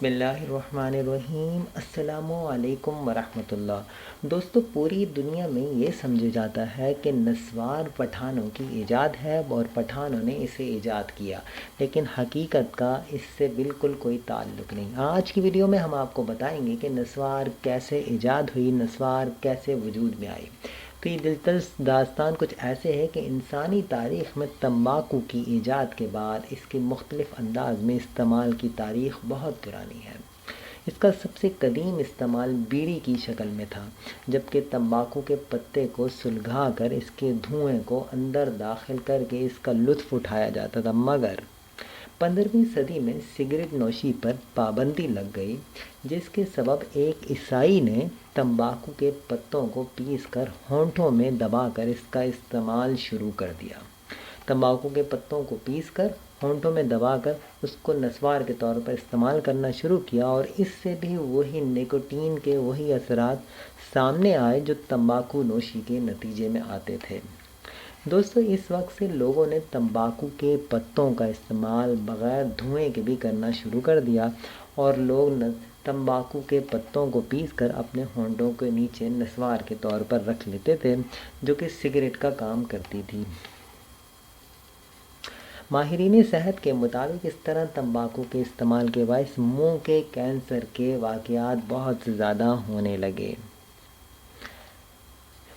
بسم اللہ الرحمن الرحیم۔ السلام علیکم ورحمۃ اللہ۔ دوستو، پوری دنیا میں یہ سمجھا جاتا ہے کہ نسوار پٹھانوں کی ایجاد ہے اور پٹھانوں نے اسے ایجاد کیا، لیکن حقیقت کا اس سے بالکل کوئی تعلق نہیں۔ آج کی ویڈیو میں ہم آپ کو بتائیں گے کہ نسوار کیسے ایجاد ہوئی، نسوار کیسے وجود میں آئی۔ تو یہ دلچسپ داستان کچھ ایسے ہے کہ انسانی تاریخ میں تمباکو کی ایجاد کے بعد اس کے مختلف انداز میں استعمال کی تاریخ بہت پرانی ہے۔ اس کا سب سے قدیم استعمال بیڑی کی شکل میں تھا، جبکہ تمباکو کے پتے کو سلگھا کر اس کے دھوئیں کو اندر داخل کر کے اس کا لطف اٹھایا جاتا تھا، مگر 15ویں صدی میں سگریٹ نوشی پر پابندی لگ گئی، جس کے سبب ایک عیسائی نے تمباکو کے پتوں کو پیس کر ہونٹوں میں دبا کر اس کا استعمال شروع کر دیا۔ تمباکو کے پتوں کو پیس کر ہونٹوں میں دبا کر اس کو نسوار کے طور پر استعمال کرنا شروع کیا، اور اس سے بھی وہی نیکوٹین کے وہی اثرات سامنے آئے جو تمباکو نوشی کے نتیجے میں آتے تھے۔ دوستو، اس وقت سے لوگوں نے تمباکو کے پتوں کا استعمال بغیر دھوئیں کے بھی کرنا شروع کر دیا، اور لوگ تمباکو کے پتوں کو پیس کر اپنے ہونٹوں کے نیچے نسوار کے طور پر رکھ لیتے تھے، جو کہ سگریٹ کا کام کرتی تھی۔ ماہرین صحت کے مطابق اس طرح تمباکو کے استعمال کے باعث منہ کے کینسر کے واقعات بہت زیادہ ہونے لگے،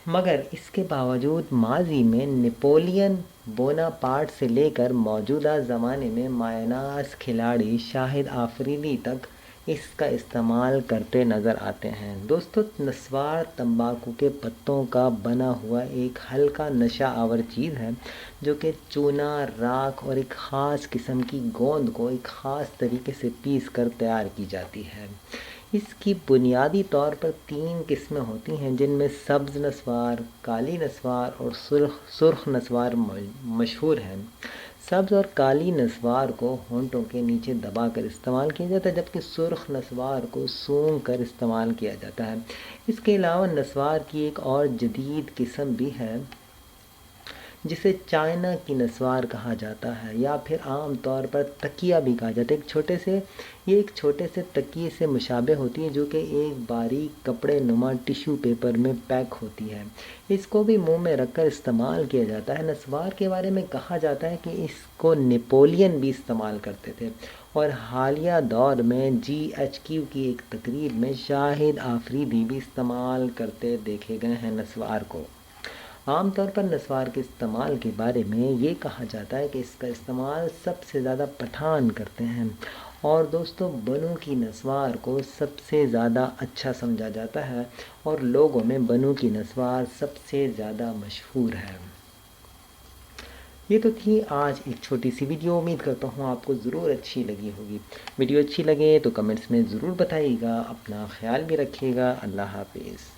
مگر اس کے باوجود ماضی میں نپولین بوناپارٹ سے لے کر موجودہ زمانے میں مایہ ناز کھلاڑی شاہد آفریدی تک اس کا استعمال کرتے نظر آتے ہیں۔ دوستو، نسوار تمباکو کے پتوں کا بنا ہوا ایک ہلکا نشہ آور چیز ہے، جو کہ چونا، راکھ اور ایک خاص قسم کی گوند کو ایک خاص طریقے سے پیس کر تیار کی جاتی ہے۔ اس کی بنیادی طور پر 3 قسمیں ہوتی ہیں، جن میں سبز نسوار، کالی نسوار اور سرخ نسوار مشہور ہیں۔ سبز اور کالی نسوار کو ہونٹوں کے نیچے دبا کر استعمال کیا جاتا ہے، جبکہ سرخ نسوار کو سونگھ کر استعمال کیا جاتا ہے۔ اس کے علاوہ نسوار کی ایک اور جدید قسم بھی ہے، جسے چائنا کی نسوار کہا جاتا ہے، یا پھر عام طور پر تکیہ بھی کہا جاتا ہے۔ یہ ایک چھوٹے سے تکیے سے مشابہ ہوتی ہے، جو کہ ایک باریک کپڑے نما ٹیشو پیپر میں پیک ہوتی ہے۔ اس کو بھی منہ میں رکھ کر استعمال کیا جاتا ہے۔ نسوار کے بارے میں کہا جاتا ہے کہ اس کو نیپولین بھی استعمال کرتے تھے، اور حالیہ دور میں GHQ کی ایک تقریب میں شاہد آفریدی بھی استعمال کرتے دیکھے گئے ہیں نسوار کو۔ عام طور پر نسوار کے استعمال کے بارے میں یہ کہا جاتا ہے کہ اس کا استعمال سب سے زیادہ پٹھان کرتے ہیں، اور دوستو، بنو کی نسوار کو سب سے زیادہ اچھا سمجھا جاتا ہے، اور لوگوں میں بنو کی نسوار سب سے زیادہ مشہور ہے۔ یہ تو تھی آج ایک چھوٹی سی ویڈیو۔ امید کرتا ہوں آپ کو ضرور اچھی لگی ہوگی۔ ویڈیو اچھی لگے تو کمنٹس میں ضرور بتائیے گا۔ اپنا خیال بھی رکھیے گا۔ اللہ حافظ۔